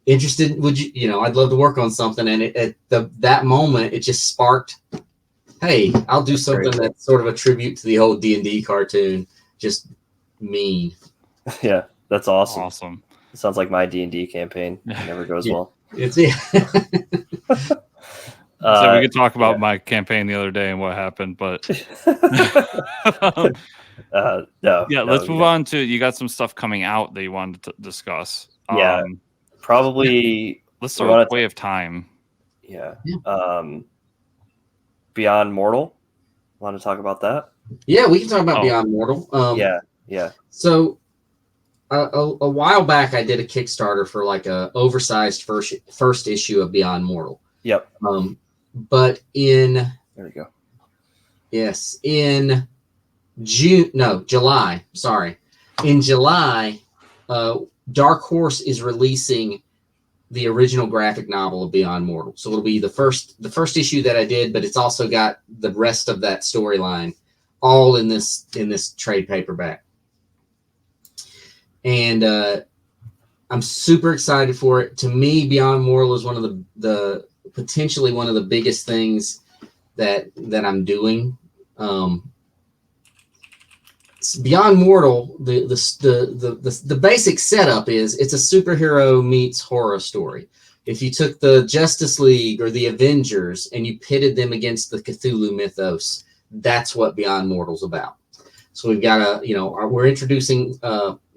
interested, would you, I'd love to work on something. And at that moment, it just sparked, hey, I'll do something that's sort of a tribute to the old D&D cartoon. Just mean. Yeah, that's awesome. Awesome. It sounds like my D&D campaign. It never goes well. So we could talk about my campaign the other day and what happened, but no. Let's move on to, you got some stuff coming out that you wanted to discuss. Yeah, probably. Let's start with Way of Time. Yeah. Beyond Mortal. Want to talk about that? Yeah, we can talk about Beyond Mortal. Yeah. So a while back, I did a Kickstarter for like a oversized first issue of Beyond Mortal. Yep. But there we go. Yes, in July. Sorry, in July, Dark Horse is releasing the original graphic novel of Beyond Mortal. So it'll be the first issue that I did, but it's also got the rest of that storyline all in this trade paperback. And I'm super excited for it. To me, Beyond Mortal is one of the potentially one of the biggest things that I'm doing. Beyond Mortal, the basic setup is it's a superhero meets horror story. If you took the Justice League or the Avengers and you pitted them against the Cthulhu mythos, that's what Beyond Mortal's about. So we've got we're introducing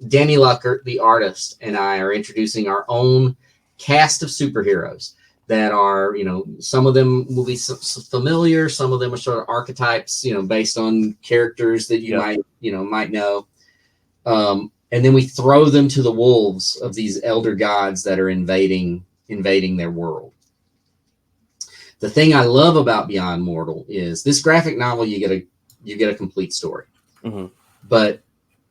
Danny Luckert, the artist, and I are introducing our own cast of superheroes that are, some of them will be familiar, some of them are sort of archetypes, based on characters that you might know. And then we throw them to the wolves of these elder gods that are invading their world. The thing I love about Beyond Mortal is this graphic novel, you get a complete story. Mm-hmm. But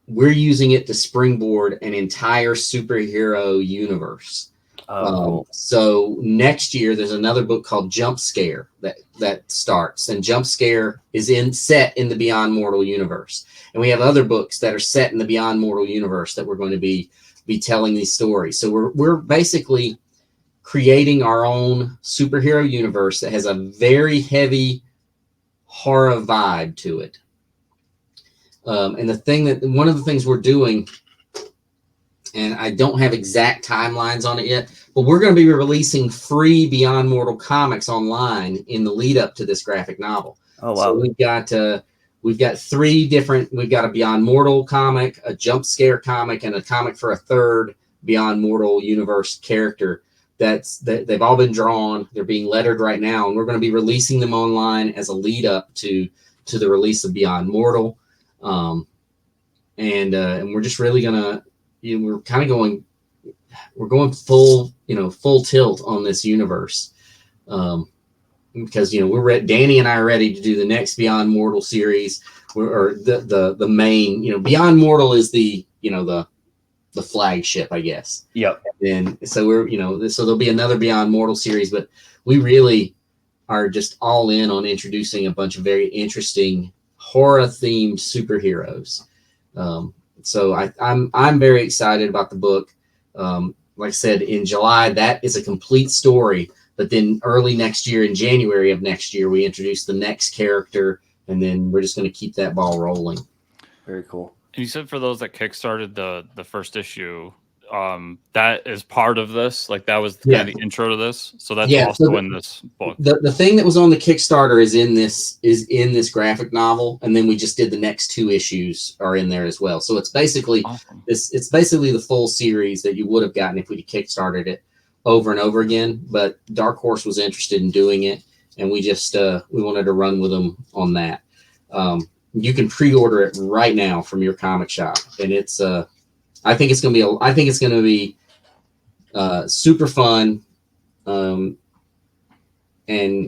we're using it to springboard an entire superhero universe. Cool. So next year, there's another book called Jump Scare that starts, and Jump Scare is set in the Beyond Mortal universe. And we have other books that are set in the Beyond Mortal universe that we're going to be telling these stories. So we're basically creating our own superhero universe that has a very heavy horror vibe to it. And one of the things we're doing, and I don't have exact timelines on it yet, but we're going to be releasing free Beyond Mortal comics online in the lead up to this graphic novel. Oh, wow. So we've got three different, we've got a Beyond Mortal comic, a Jump Scare comic, and a comic for a third Beyond Mortal universe character they've all been drawn. They're being lettered right now, and we're going to be releasing them online as a lead up to the release of Beyond Mortal. And we're just really gonna, we're kind of going full tilt on this universe, because we're Danny and I are ready to do the next Beyond Mortal series, or the main, Beyond Mortal is the flagship, I guess. Yep. And so so there'll be another Beyond Mortal series, but we really are just all in on introducing a bunch of very interesting horror themed superheroes. So I'm very excited about the book. Like I said, in July, that is a complete story, but then early next year, in January of next year, we introduce the next character, and then we're just going to keep that ball rolling. Very cool. And you said for those that kickstarted the first issue, that is part of this, like that was kind of the intro to this. So that's also in this book. The thing that was on the Kickstarter is in this graphic novel, and then we just did the next two issues are in there as well. So it's basically awesome. It's basically the full series that you would have gotten if we kickstarted it over and over again. But Dark Horse was interested in doing it, and we just we wanted to run with them on that. You can pre-order it right now from your comic shop, and it's I think it's going to be Super fun. And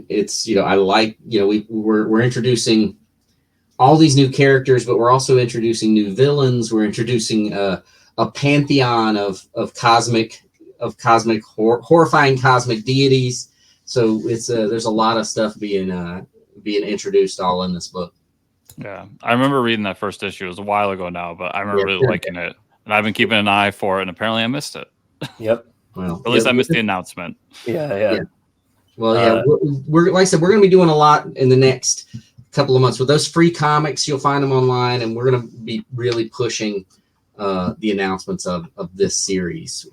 it's, I like, we're introducing all these new characters, but we're also introducing new villains. We're introducing a pantheon of horrifying cosmic deities. So it's there's a lot of stuff being introduced all in this book. Yeah, I remember reading that first issue. It was a while ago now, but I remember really liking it, and I've been keeping an eye for it. And apparently, I missed it. Yep. Well, or at least I missed the announcement. Yeah. Well, yeah, we're like I said, we're going to be doing a lot in the next couple of months with those free comics. You'll find them online, and we're going to be really pushing the announcements of this series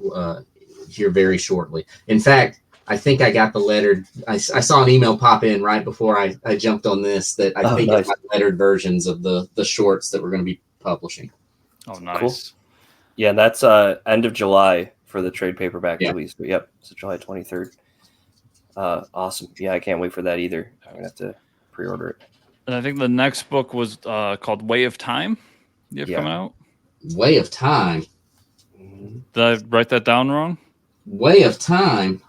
here very shortly. In fact, I think I got the lettered. I saw an email pop in right before I jumped on this that I think I got lettered versions of the shorts that we're going to be publishing. Oh, nice. Cool. Yeah, and that's end of July for the trade paperback release. But yep, so July 23rd. Awesome. Yeah, I can't wait for that either. I'm going to have to pre-order it. And I think the next book was called Way of Time. You have coming out? Way of Time. Did I write that down wrong? Way of Time.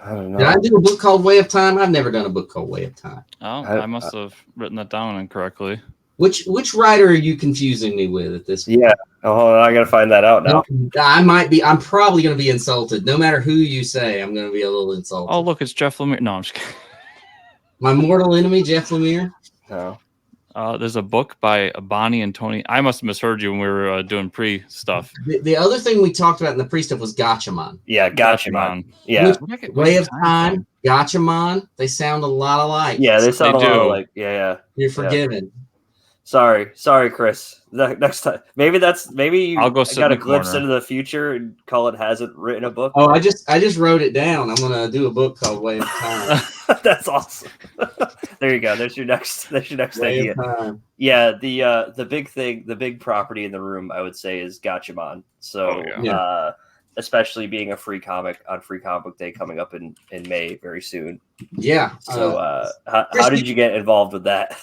I don't know. Did I do a book called Way of Time? I've never done a book called Way of Time. Oh, I must have written that down incorrectly. Which writer are you confusing me with at this point? Yeah. Oh, I got to find that out now. I'm probably going to be insulted. No matter who you say, I'm going to be a little insulted. Oh, look, it's Jeff Lemire. No, I'm just kidding. My mortal enemy, Jeff Lemire? No. There's a book by Bonnie and Tony. I must have misheard you when we were doing pre-stuff. The other thing we talked about in the pre-stuff was Gathaman. Yeah, Gathaman. Yeah. Way of Time, Gathaman, they sound a lot alike. Yeah, they sound a lot alike. Yeah. You're forgiven. Sorry, Chris. Next time, maybe I'll go sit got in a glimpse corner. into the future and Cullen hasn't written a book. Oh, I just wrote it down. I'm gonna do a book called Way of Time. That's awesome. There you go. There's your next Way idea. Of Time. Yeah, the big thing, the big property in the room, I would say, is Gathaman. So especially being a free comic on Free Comic Book Day coming up in May very soon. Yeah. So how did you get involved with that?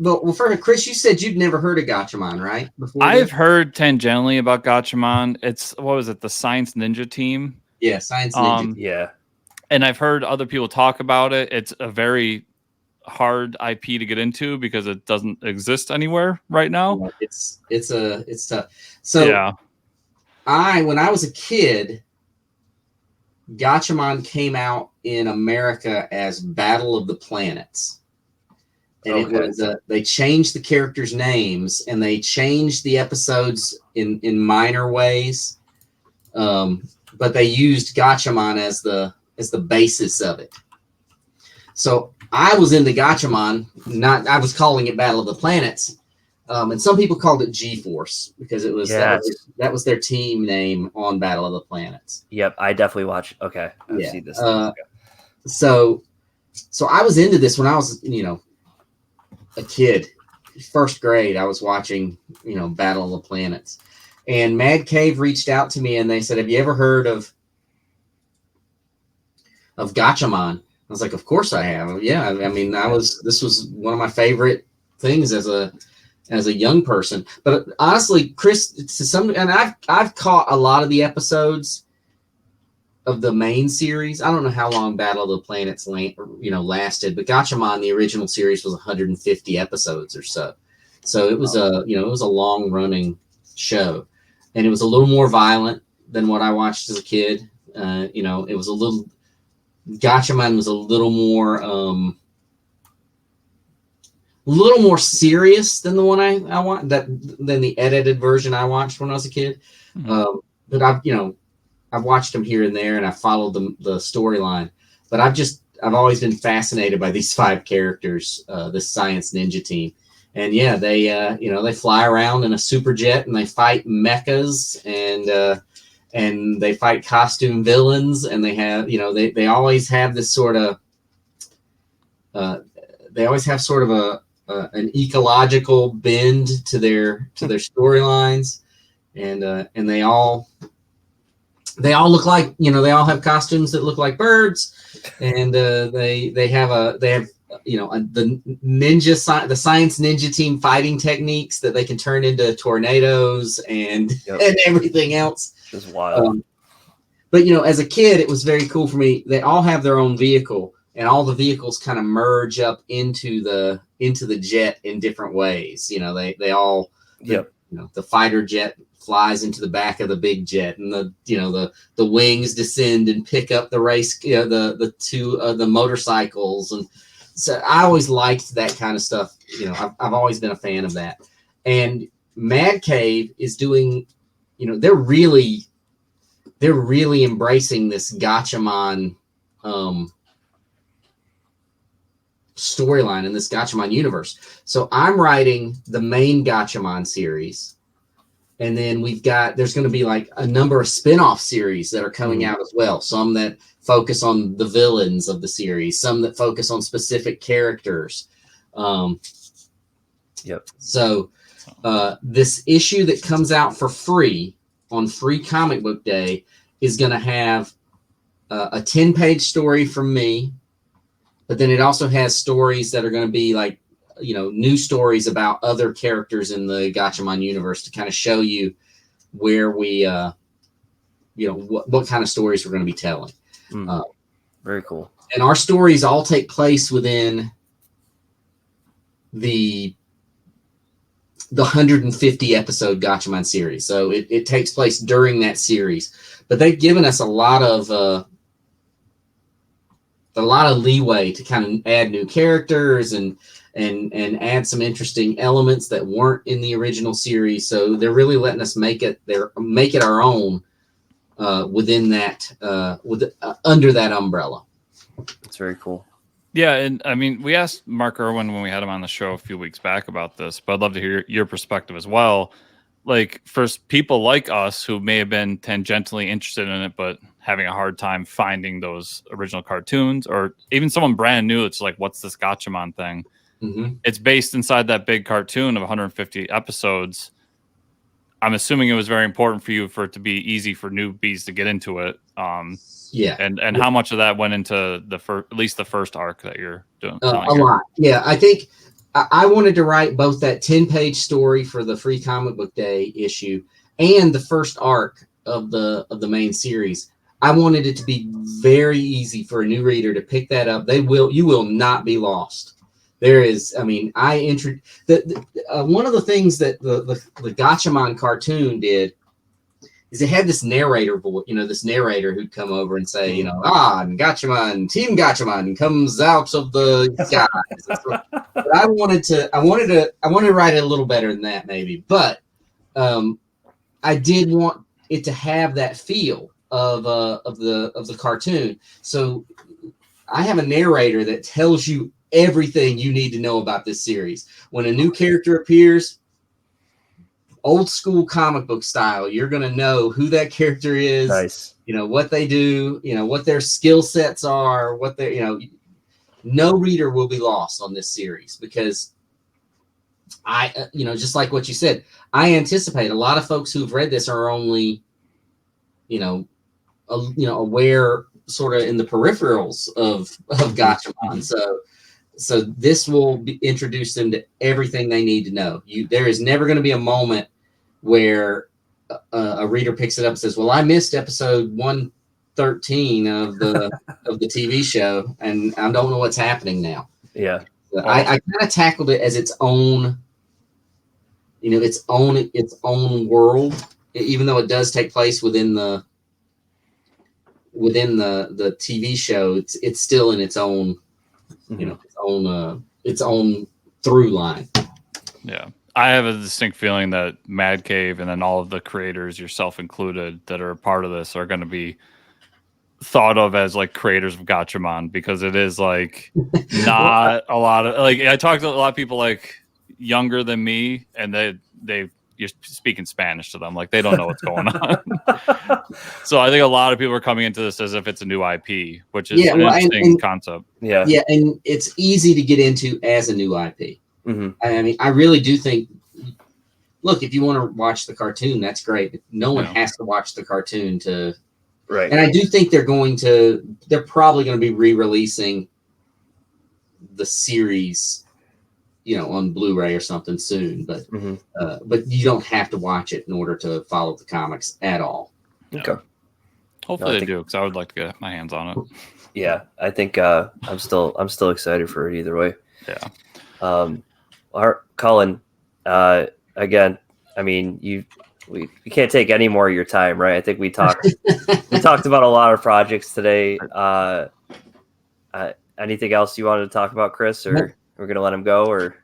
Well, first, Chris, you said you'd never heard of Gathaman, right? I've heard tangentially about Gathaman. It's what was it? The Science Ninja Team. Yeah, Science Ninja. Yeah. And I've heard other people talk about it. It's a very hard IP to get into because it doesn't exist anywhere right now. It's tough. So yeah. When I was a kid, Gathaman came out in America as Battle of the Planets. And it was they changed the characters' names and they changed the episodes in minor ways. But they used Gathaman as the basis of it. So I was into Gathaman, I was calling it Battle of the Planets. And some people called it G-Force because it was that was their team name on Battle of the Planets. Yep, I definitely watch. Okay, I've seen this. So I was into this when I was, a kid, first grade. I was watching, Battle of the Planets, and Mad Cave reached out to me and they said, "Have you ever heard of Gathaman?" I was like, "Of course I have." Yeah, I mean, this was one of my favorite things as a young person. But honestly, Chris, and I've caught a lot of the episodes of the main series. I don't know how long Battle of the Planets lasted, but Gathaman, the original series, was 150 episodes or so. So it was it was a long running show, and it was a little more violent than what I watched as a kid. It was a little. Gathaman was a little more serious than the one I want than the edited version I watched when I was a kid. Mm-hmm. But I've watched them here and there and I followed the storyline, but I've always been fascinated by these 5 characters, this Science Ninja Team. And yeah, they fly around in a super jet and they fight mechas and they fight costume villains, and they have, they always have this sort of, an ecological bend to their storylines, and they all look like, they all have costumes that look like birds, and they have the Science Ninja Team fighting techniques that they can turn into tornadoes and everything else. It's wild. But as a kid, it was very cool for me. They all have their own vehicle, and all the vehicles kind of merge up into the jet in different ways. They all the fighter jet flies into the back of the big jet, and the wings descend and pick up the race, the two the motorcycles. And so I always liked that kind of stuff. I've always been a fan of that. And Mad Cave is doing, they're really embracing this Gathaman storyline in this Gathaman universe. So I'm writing the main Gathaman series, and then there's going to be like a number of spin-off series that are coming out as well. Some that focus on the villains of the series, some that focus on specific characters. So this issue that comes out for free on Free Comic Book Day is going to have a 10-page story from me, but then it also has stories that are going to be like, new stories about other characters in the Gathaman universe to kind of show you where we, what kind of stories we're going to be telling. Very cool. And our stories all take place within the 150 episode Gathaman series. So it takes place during that series, but they've given us a lot of leeway to kind of add new characters and add some interesting elements that weren't in the original series. So they're really letting us make it our own within that under that umbrella. That's very cool. Yeah, and I mean, we asked Mark Irwin when we had him on the show a few weeks back about this, but I'd love to hear your perspective as well. Like, for people like us who may have been tangentially interested in it, but having a hard time finding those original cartoons, or even someone brand new, it's like, what's this Gathaman thing? Mm-hmm. It's based inside that big cartoon of 150 episodes. I'm assuming it was very important for you for it to be easy for newbies to get into it. And how much of that went into at least the first arc that you're doing? A lot. Yeah, I think I wanted to write both that 10-page story for the Free Comic Book Day issue and the first arc of the main series. I wanted it to be very easy for a new reader to pick that up. You will not be lost. There is, I mean, one of the things that the Gathaman cartoon did is it had this narrator voice, this narrator who'd come over and say, Gathaman, Team Gathaman comes out of the skies. But I wanted to write it a little better than that, maybe. But I did want it to have that feel of the cartoon. So I have a narrator that tells you everything you need to know about this series. When a new character appears, old school comic book style, you're going to know who that character is. Nice. What they do, what their skill sets are, no reader will be lost on this series, because just like what you said, I anticipate a lot of folks who've read this are only, aware sort of in the peripherals of Gathaman. So this will introduce them to everything they need to know. There is never going to be a moment where a reader picks it up and says, well, I missed episode 113 of the TV show, and I don't know what's happening now. Yeah. I kind of tackled it as its own, its own world, even though it does take place within the TV show. It's still in its own, its own through line. Yeah. I have a distinct feeling that Mad Cave and then all of the creators, yourself included, that are a part of this are going to be thought of as like creators of Gathaman, because it is like not a lot of, like, I talked to a lot of people like younger than me, and you're speaking Spanish to them, like they don't know what's going on. So I think a lot of people are coming into this as if it's a new IP, which is an interesting concept. Yeah, and it's easy to get into as a new IP. Mm-hmm. I mean, I really do think. Look, if you want to watch the cartoon, that's great. No one has to watch the cartoon to. Right. And I do think they're probably going to be re-releasing the series, on Blu-ray or something soon. But but you don't have to watch it in order to follow the comics at all. Okay. Hopefully they do, because I would like to get my hands on it. Yeah, I think I'm still excited for it either way. Yeah. Cullen, again, I mean, we can't take any more of your time, right? I think we talked about a lot of projects today. Anything else you wanted to talk about, Chris, or we're gonna let him go, or?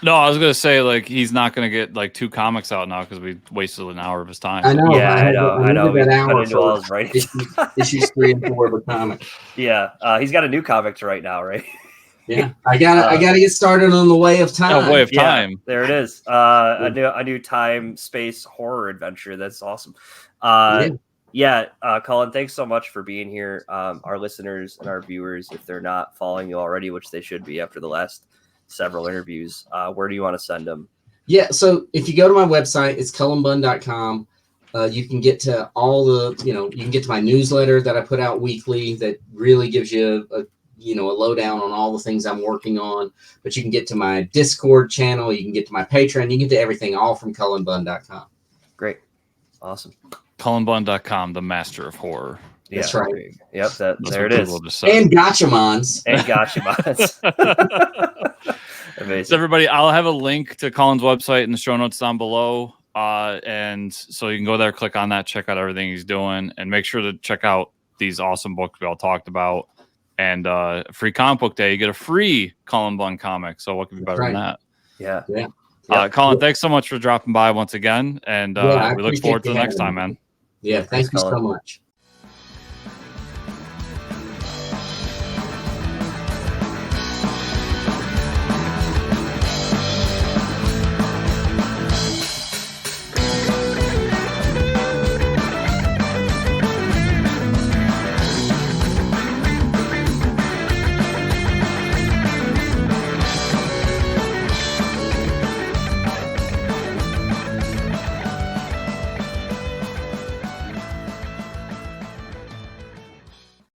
No, I was gonna say like he's not gonna get like 2 comics out now because we wasted an hour of his time. I know. Yeah, I know. That hour into all his writing. issues 3 and 4 of a comic. Yeah, he's got a new comic to write now, right? Yeah, I gotta get started on the Way of Time. Way of Time. There it is. A new time space horror adventure. That's awesome. Cullen, thanks so much for being here. Our listeners and our viewers, if they're not following you already, which they should be after the last several interviews, where do you want to send them? Yeah, so if you go to my website, it's cullenbunn.com. You can get to all the, you can get to my newsletter that I put out weekly that really gives you a lowdown on all the things I'm working on. But you can get to my Discord channel, you can get to my Patreon, you can get to everything all from cullenbunn.com. Great. Awesome. Cullenbunn.com, the master of horror. That's right. Yep, there it is. And Gathamans. Amazing. So everybody, I'll have a link to Cullen's website in the show notes down below. And so you can go there, click on that, check out everything he's doing, and make sure to check out these awesome books we all talked about. And free comic book day, you get a free Cullen Bunn comic. So what could be better than that? Yeah. Cullen, thanks so much for dropping by once again. And we look forward to the next time, man. Yeah, thank you so much.